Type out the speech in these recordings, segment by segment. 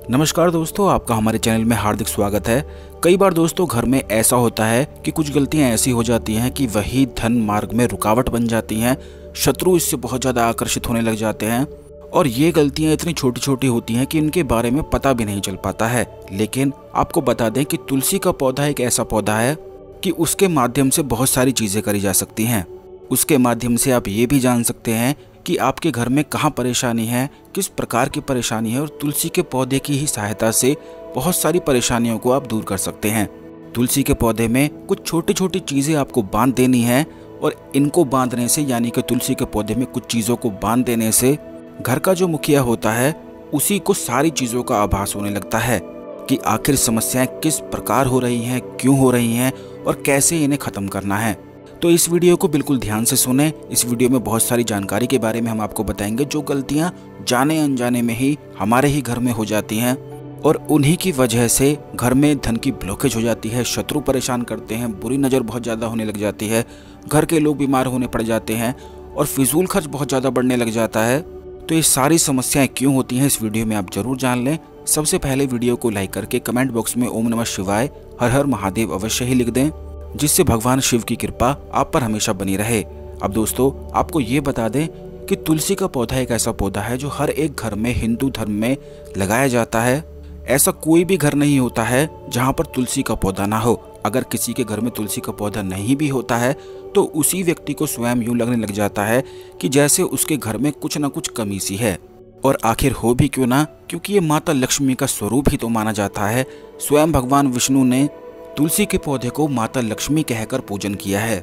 नमस्कार दोस्तों, आपका हमारे चैनल में हार्दिक स्वागत है। कई बार दोस्तों घर में ऐसा होता है कि कुछ गलतियां ऐसी हो जाती हैं कि वही धन मार्ग में रुकावट बन जाती हैं। शत्रु इससे बहुत ज़्यादा आकर्षित होने लग जाते हैं और ये गलतियां इतनी छोटी छोटी होती हैं कि इनके बारे में पता भी नहीं चल पाता है। लेकिन आपको बता दें कि तुलसी का पौधा एक ऐसा पौधा है कि उसके माध्यम से बहुत सारी चीज़ें करी जा सकती हैं। उसके माध्यम से आप ये भी जान सकते हैं कि आपके घर में कहाँ परेशानी है, किस प्रकार की परेशानी है, और तुलसी के पौधे की ही सहायता से बहुत सारी परेशानियों को आप दूर कर सकते हैं। तुलसी के पौधे में कुछ छोटी छोटी चीज़ें आपको बांध देनी है और इनको बांधने से, यानी कि तुलसी के पौधे में कुछ चीज़ों को बांध देने से घर का जो मुखिया होता है उसी को सारी चीज़ों का आभास होने लगता है कि आखिर समस्याएं किस प्रकार हो रही हैं, क्यों हो रही हैं और कैसे इन्हें ख़त्म करना है। तो इस वीडियो को बिल्कुल ध्यान से सुनें। इस वीडियो में बहुत सारी जानकारी के बारे में हम आपको बताएंगे जो गलतियां जाने अनजाने में ही हमारे ही घर में हो जाती हैं और उन्हीं की वजह से घर में धन की ब्लॉकेज हो जाती है, शत्रु परेशान करते हैं, बुरी नज़र बहुत ज़्यादा होने लग जाती है, घर के लोग बीमार होने पड़ जाते हैं और फिजूल खर्च बहुत ज़्यादा बढ़ने लग जाता है। तो ये सारी समस्याएँ क्यों होती हैं इस वीडियो में आप ज़रूर जान लें। सबसे पहले वीडियो को लाइक करके कमेंट बॉक्स में ओम नमः शिवाय, हर हर महादेव अवश्य ही लिख दें, जिससे भगवान शिव की कृपा आप पर हमेशा बनी रहे। अब दोस्तों आपको ये बता दें कि तुलसी का पौधा एक ऐसा पौधा है जो हर एक घर में हिंदू धर्म में लगाया जाता है। ऐसा कोई भी घर नहीं होता है जहाँ पर तुलसी का पौधा ना हो। अगर किसी के घर में तुलसी का पौधा नहीं भी होता है तो उसी व्यक्ति को स्वयं यूँ लगने लग जाता है कि जैसे उसके घर में कुछ ना कुछ कमी सी है। और आखिर हो भी क्यों ना, क्योंकि ये माता लक्ष्मी का स्वरूप ही तो माना जाता है। स्वयं भगवान विष्णु ने तुलसी के पौधे को माता लक्ष्मी कहकर पूजन किया है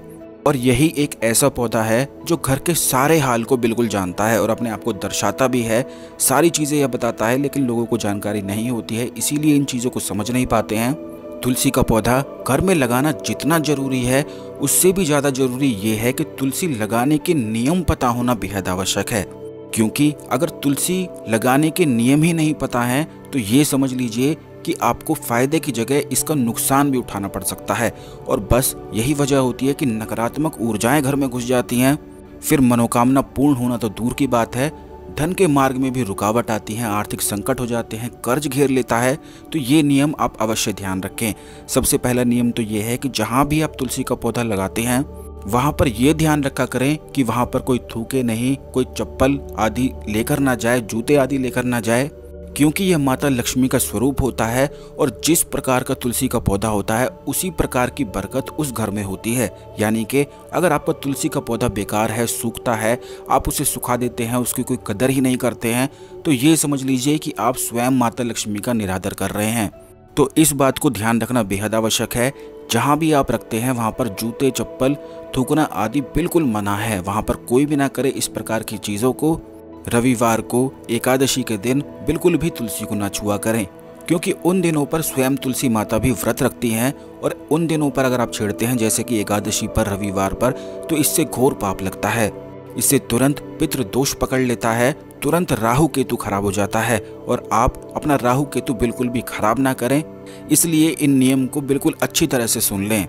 और यही एक ऐसा पौधा है जो घर के सारे हाल को बिल्कुल जानता है और अपने आप को दर्शाता भी है। सारी चीज़ें यह बताता है, लेकिन लोगों को जानकारी नहीं होती है, इसीलिए इन चीज़ों को समझ नहीं पाते हैं। तुलसी का पौधा घर में लगाना जितना जरूरी है उससे भी ज़्यादा जरूरी ये है कि तुलसी लगाने के नियम पता होना बेहद आवश्यक है। क्योंकि अगर तुलसी लगाने के नियम ही नहीं पता है तो ये समझ लीजिए कि आपको फायदे की जगह इसका नुकसान भी उठाना पड़ सकता है। और बस यही वजह होती है कि नकारात्मक ऊर्जाएं घर में घुस जाती हैं। फिर मनोकामना पूर्ण होना तो दूर की बात है, धन के मार्ग में भी रुकावट आती है, आर्थिक संकट हो जाते हैं, कर्ज घेर लेता है। तो ये नियम आप अवश्य ध्यान रखें। सबसे पहला नियम तो ये है कि जहाँ भी आप तुलसी का पौधा लगाते हैं वहाँ पर यह ध्यान रखा करें कि वहाँ पर कोई थूके नहीं, कोई चप्पल आदि लेकर ना जाए, जूते आदि लेकर ना जाए, क्योंकि यह माता लक्ष्मी का स्वरूप होता है और जिस प्रकार का तुलसी का पौधा होता है उसी प्रकार की बरकत उस घर में होती है। यानी कि अगर आपका तुलसी का पौधा बेकार है, सूखता है, आप उसे सुखा देते हैं, उसकी कोई कदर ही नहीं करते हैं, तो ये समझ लीजिए कि आप स्वयं माता लक्ष्मी का निरादर कर रहे हैं। तो इस बात को ध्यान रखना बेहद आवश्यक है। जहाँ भी आप रखते हैं वहाँ पर जूते, चप्पल, थूकना आदि बिल्कुल मना है। वहाँ पर कोई भी ना करे इस प्रकार की चीज़ों को। रविवार को, एकादशी के दिन बिल्कुल भी तुलसी को ना छुआ करें, क्योंकि उन दिनों पर स्वयं तुलसी माता भी व्रत रखती हैं और उन दिनों पर अगर आप छेड़ते हैं जैसे कि एकादशी पर, रविवार पर, तो इससे घोर पाप लगता है। इससे तुरंत पितृ दोष पकड़ लेता है, तुरंत राहु केतु खराब हो जाता है और आप अपना राहु केतु बिल्कुल भी खराब ना करें। इसलिए इन नियम को बिल्कुल अच्छी तरह से सुन लें।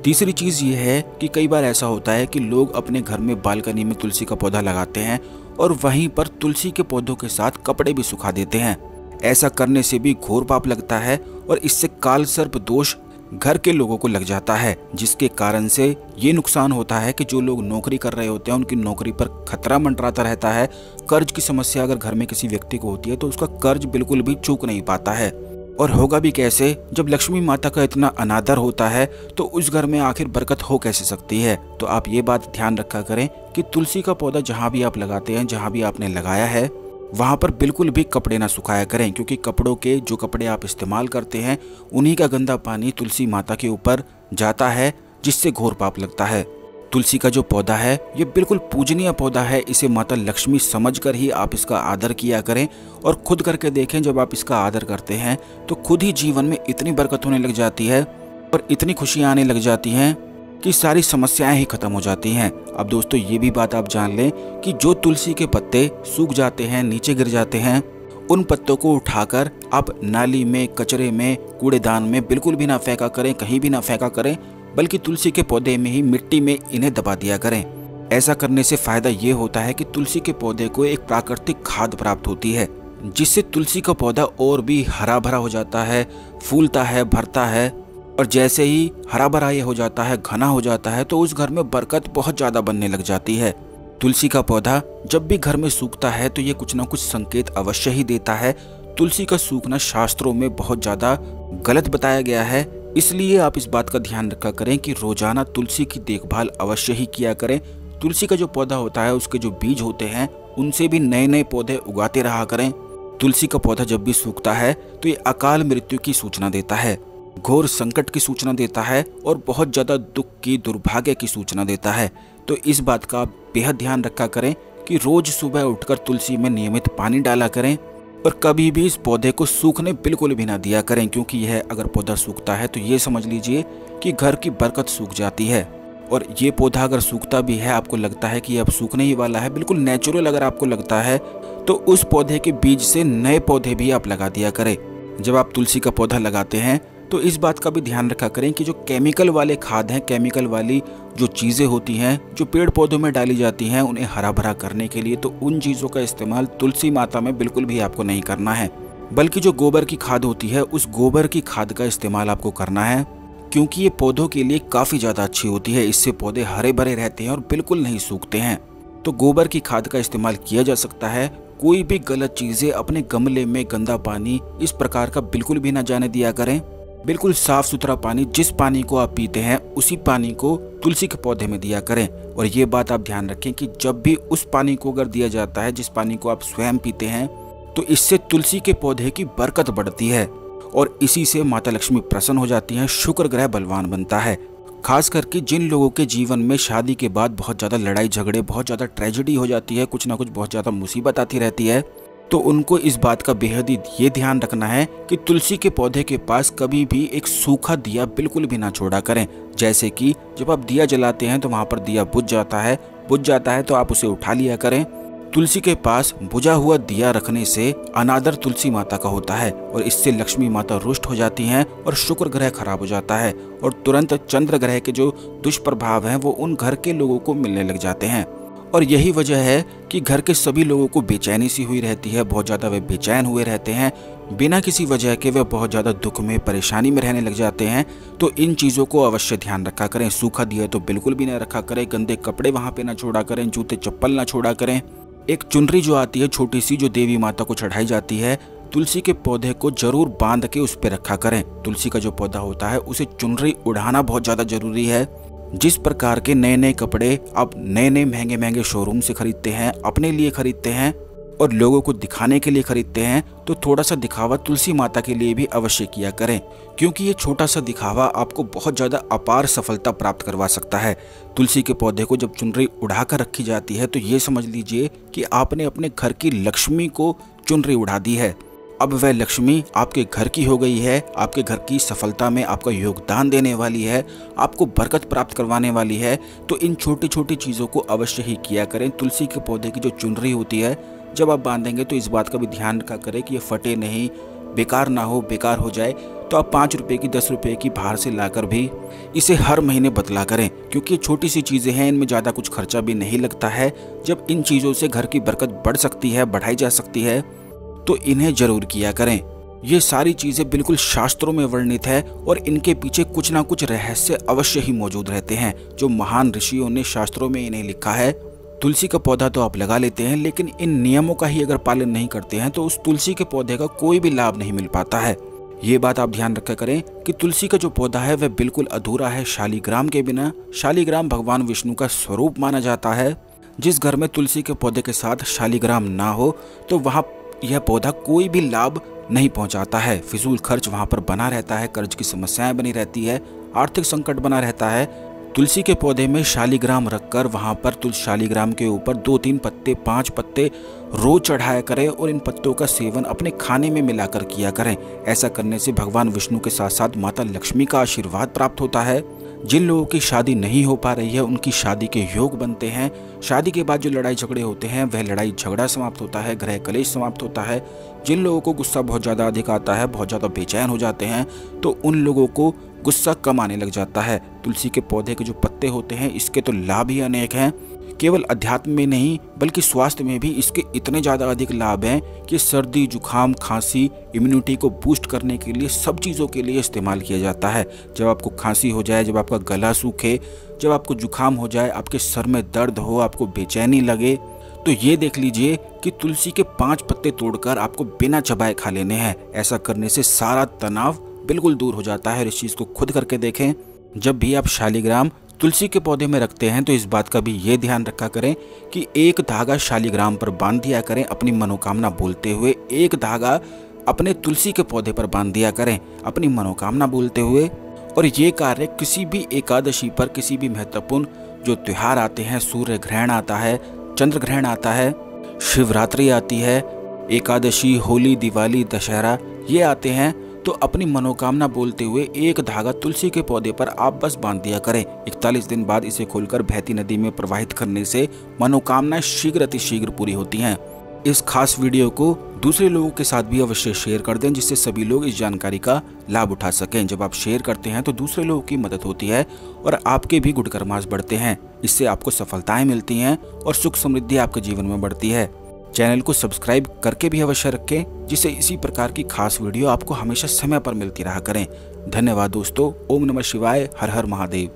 तीसरी चीज़ ये है कि कई बार ऐसा होता है कि लोग अपने घर में बालकनी में तुलसी का पौधा लगाते हैं और वहीं पर तुलसी के पौधों के साथ कपड़े भी सुखा देते हैं। ऐसा करने से भी घोर पाप लगता है और इससे काल सर्प दोष घर के लोगों को लग जाता है, जिसके कारण से ये नुकसान होता है कि जो लोग नौकरी कर रहे होते हैं उनकी नौकरी पर खतरा मंडराता रहता है। कर्ज की समस्या अगर घर में किसी व्यक्ति को होती है तो उसका कर्ज बिल्कुल भी चूक नहीं पाता है। और होगा भी कैसे जब लक्ष्मी माता का इतना अनादर होता है, तो उस घर में आखिर बरकत हो कैसे सकती है। तो आप ये बात ध्यान रखा करें कि तुलसी का पौधा जहाँ भी आप लगाते हैं, जहाँ भी आपने लगाया है, वहाँ पर बिल्कुल भी कपड़े ना सुखाया करें, क्योंकि कपड़ों के जो कपड़े आप इस्तेमाल करते हैं उन्हीं का गंदा पानी तुलसी माता के ऊपर जाता है, जिससे घोर पाप लगता है। तुलसी का जो पौधा है ये बिल्कुल पूजनीय पौधा है। इसे माता लक्ष्मी समझकर ही आप इसका आदर किया करें और खुद करके देखें। जब आप इसका आदर करते हैं तो खुद ही जीवन में इतनी बरकत होने लग जाती है और इतनी खुशियाँ आने लग जाती हैं कि सारी समस्याएं ही खत्म हो जाती हैं। अब दोस्तों ये भी बात आप जान लें कि जो तुलसी के पत्ते सूख जाते हैं, नीचे गिर जाते हैं, उन पत्तों को उठाकर आप नाली में, कचरे में, कूड़ेदान में बिल्कुल भी ना फेंका करें, कहीं भी ना फेंका करें, बल्कि तुलसी के पौधे में ही, मिट्टी में इन्हें दबा दिया करें। ऐसा करने से फायदा ये होता है कि तुलसी के पौधे को एक प्राकृतिक खाद प्राप्त होती है, जिससे तुलसी का पौधा और भी हरा भरा हो जाता है, फूलता है, भरता है। और जैसे ही हरा भरा ये हो जाता है, घना हो जाता है, तो उस घर में बरकत बहुत ज़्यादा बनने लग जाती है। तुलसी का पौधा जब भी घर में सूखता है तो ये कुछ ना कुछ संकेत अवश्य ही देता है। तुलसी का सूखना शास्त्रों में बहुत ज़्यादा गलत बताया गया है, इसलिए आप इस बात का ध्यान रखा करें कि रोजाना तुलसी की देखभाल अवश्य ही किया करें। तुलसी का जो पौधा होता है उसके जो बीज होते हैं उनसे भी नए नए पौधे उगाते रहा करें। तुलसी का पौधा जब भी सूखता है तो ये अकाल मृत्यु की सूचना देता है, घोर संकट की सूचना देता है और बहुत ज़्यादा दुख की, दुर्भाग्य की सूचना देता है। तो इस बात का आप बेहद ध्यान रखा करें कि रोज सुबह उठकर तुलसी में नियमित पानी डाला करें और कभी भी इस पौधे को सूखने बिल्कुल भी ना दिया करें, क्योंकि यह अगर पौधा सूखता है तो ये समझ लीजिए कि घर की बरकत सूख जाती है। और ये पौधा अगर सूखता भी है, आपको लगता है कि अब सूखने ही वाला है, बिल्कुल नेचुरल अगर आपको लगता है तो उस पौधे के बीज से नए पौधे भी आप लगा दिया करें। जब आप तुलसी का पौधा लगाते हैं तो इस बात का भी ध्यान रखा करें कि जो केमिकल वाले खाद हैं, केमिकल वाली जो चीज़ें होती हैं जो पेड़ पौधों में डाली जाती हैं उन्हें हरा भरा करने के लिए, तो उन चीज़ों का इस्तेमाल तुलसी माता में बिल्कुल भी आपको नहीं करना है। बल्कि जो गोबर की खाद होती है उस गोबर की खाद का इस्तेमाल आपको करना है, क्योंकि ये पौधों के लिए काफ़ी ज़्यादा अच्छी होती है। इससे पौधे हरे भरे रहते हैं और बिल्कुल नहीं सूखते हैं। तो गोबर की खाद का इस्तेमाल किया जा सकता है। कोई भी गलत चीज़ें अपने गमले में, गंदा पानी इस प्रकार का बिल्कुल भी ना जाने दिया करें। बिल्कुल साफ सुथरा पानी, जिस पानी को आप पीते हैं उसी पानी को तुलसी के पौधे में दिया करें। और ये बात आप ध्यान रखें कि जब भी उस पानी को अगर दिया जाता है जिस पानी को आप स्वयं पीते हैं, तो इससे तुलसी के पौधे की बरकत बढ़ती है और इसी से माता लक्ष्मी प्रसन्न हो जाती हैं, शुक्र ग्रह बलवान बनता है। खास करके जिन लोगों के जीवन में शादी के बाद बहुत ज़्यादा लड़ाई झगड़े, बहुत ज़्यादा ट्रेजेडी हो जाती है, कुछ ना कुछ बहुत ज़्यादा मुसीबत आती रहती है, तो उनको इस बात का बेहद ही ये ध्यान रखना है कि तुलसी के पौधे के पास कभी भी एक सूखा दिया बिल्कुल भी ना छोड़ा करें। जैसे कि जब आप दिया जलाते हैं तो वहाँ पर दिया बुझ जाता है तो आप उसे उठा लिया करें। तुलसी के पास बुझा हुआ दिया रखने से अनादर तुलसी माता का होता है और इससे लक्ष्मी माता रुष्ट हो जाती हैं और शुक्र ग्रह खराब हो जाता है और तुरंत चंद्र ग्रह के जो दुष्प्रभाव हैं वो उन घर के लोगों को मिलने लग जाते हैं। और यही वजह है कि घर के सभी लोगों को बेचैनी सी हुई रहती है, बहुत ज़्यादा वे बेचैन हुए रहते हैं, बिना किसी वजह के वे बहुत ज़्यादा दुख में, परेशानी में रहने लग जाते हैं। तो इन चीज़ों को अवश्य ध्यान रखा करें। सूखा दिया तो बिल्कुल भी ना रखा करें, गंदे कपड़े वहाँ पे ना छोड़ा करें, जूते चप्पल ना छोड़ा करें। एक चुनरी जो आती है छोटी सी, जो देवी माता को चढ़ाई जाती है, तुलसी के पौधे को जरूर बांध के उस पर रखा करें। तुलसी का जो पौधा होता है उसे चुनरी उड़ाना बहुत ज़्यादा जरूरी है। जिस प्रकार के नए नए कपड़े आप नए नए महंगे महंगे शोरूम से खरीदते हैं, अपने लिए खरीदते हैं और लोगों को दिखाने के लिए खरीदते हैं, तो थोड़ा सा दिखावा तुलसी माता के लिए भी अवश्य किया करें, क्योंकि ये छोटा सा दिखावा आपको बहुत ज़्यादा अपार सफलता प्राप्त करवा सकता है। तुलसी के पौधे को जब चुनरी उड़ाकर रखी जाती है तो ये समझ लीजिए कि आपने अपने घर की लक्ष्मी को चुनरी उड़ा दी है। अब वह लक्ष्मी आपके घर की हो गई है, आपके घर की सफलता में आपका योगदान देने वाली है, आपको बरकत प्राप्त करवाने वाली है। तो इन छोटी छोटी चीज़ों को अवश्य ही किया करें। तुलसी के पौधे की जो चुनरी होती है जब आप बांधेंगे तो इस बात का भी ध्यान रखा करें कि ये फटे नहीं, बेकार ना हो, बेकार हो जाए तो आप 5 रुपये की, 10 रुपये की बाहर से लाकर भी इसे हर महीने बदला करें, क्योंकि छोटी सी चीज़ें हैं, इनमें ज़्यादा कुछ खर्चा भी नहीं लगता है। जब इन चीज़ों से घर की बरकत बढ़ सकती है, बढ़ाई जा सकती है, तो इन्हें जरूर किया करें। ये सारी चीज़ें बिल्कुल शास्त्रों में वर्णित है और इनके पीछे कुछ ना कुछ रहस्य अवश्य ही मौजूद रहते हैं, जो महान ऋषियों ने शास्त्रों में इन्हें लिखा है। तुलसी का पौधा तो आप लगा लेते हैं, लेकिन इन नियमों का ही अगर पालन नहीं करते हैं तो उस तुलसी के पौधे का कोई भी लाभ नहीं मिल पाता है। ये बात आप ध्यान रखा करें कि तुलसी का जो पौधा है वह बिल्कुल अधूरा है शालिग्राम के बिना। शालिग्राम भगवान विष्णु का स्वरूप माना जाता है। जिस घर में तुलसी के पौधे के साथ शालिग्राम ना हो तो वहाँ यह पौधा कोई भी लाभ नहीं पहुंचाता है। फिजूल खर्च वहां पर बना रहता है, कर्ज की समस्याएं बनी रहती है, आर्थिक संकट बना रहता है। तुलसी के पौधे में शालिग्राम रखकर वहां पर शालिग्राम के ऊपर 2-3 पत्ते, 5 पत्ते रोज चढ़ाया करें और इन पत्तों का सेवन अपने खाने में मिलाकर किया करें। ऐसा करने से भगवान विष्णु के साथ साथ माता लक्ष्मी का आशीर्वाद प्राप्त होता है। जिन लोगों की शादी नहीं हो पा रही है उनकी शादी के योग बनते हैं। शादी के बाद जो लड़ाई झगड़े होते हैं वह लड़ाई झगड़ा समाप्त होता है, गृह कलेश समाप्त होता है। जिन लोगों को गुस्सा बहुत ज़्यादा अधिक आता है, बहुत ज़्यादा बेचैन हो जाते हैं, तो उन लोगों को गुस्सा कम आने लग जाता है। तुलसी के पौधे के जो पत्ते होते हैं इसके तो लाभ ही अनेक हैं। केवल अध्यात्म में नहीं बल्कि स्वास्थ्य में भी इसके इतने ज़्यादा अधिक लाभ हैं कि सर्दी, जुकाम, खांसी, इम्यूनिटी को बूस्ट करने के लिए सब चीज़ों के लिए इस्तेमाल किया जाता है। जब आपको खांसी हो जाए, जब आपका गला सूखे, जब आपको जुकाम हो जाए, आपके सर में दर्द हो, आपको बेचैनी लगे, तो ये देख लीजिए कि तुलसी के 5 पत्ते तोड़कर आपको बिना चबाए खा लेने हैं। ऐसा करने से सारा तनाव बिल्कुल दूर हो जाता है और इस चीज़ को खुद करके देखें। जब भी आप शालिग्राम तुलसी के पौधे में रखते हैं तो इस बात का भी ये ध्यान रखा करें कि एक धागा शालिग्राम पर बांध दिया करें अपनी मनोकामना बोलते हुए। एक धागा अपने तुलसी के पौधे पर बांध दिया करें अपनी मनोकामना बोलते हुए। और ये कार्य किसी भी एकादशी पर, किसी भी महत्वपूर्ण जो त्योहार आते हैं, सूर्य ग्रहण आता है, चंद्र ग्रहण आता है, शिवरात्रि आती है, एकादशी, होली, दिवाली, दशहरा ये आते हैं, तो अपनी मनोकामना बोलते हुए एक धागा तुलसी के पौधे पर आप बस बांध दिया करें। 41 दिन बाद इसे खोलकर बहती नदी में प्रवाहित करने से मनोकामनाएं शीघ्र अतिशीघ्र पूरी होती हैं। इस खास वीडियो को दूसरे लोगों के साथ भी अवश्य शेयर कर दें जिससे सभी लोग इस जानकारी का लाभ उठा सकें। जब आप शेयर करते हैं तो दूसरे लोगों की मदद होती है और आपके भी गुण कर्मास बढ़ते हैं। इससे आपको सफलताएं मिलती हैं और सुख समृद्धि आपके जीवन में बढ़ती है। चैनल को सब्सक्राइब करके भी अवश्य रखें जिससे इसी प्रकार की खास वीडियो आपको हमेशा समय पर मिलती रहा करें। धन्यवाद दोस्तों। ओम नमः शिवाय। हर हर महादेव।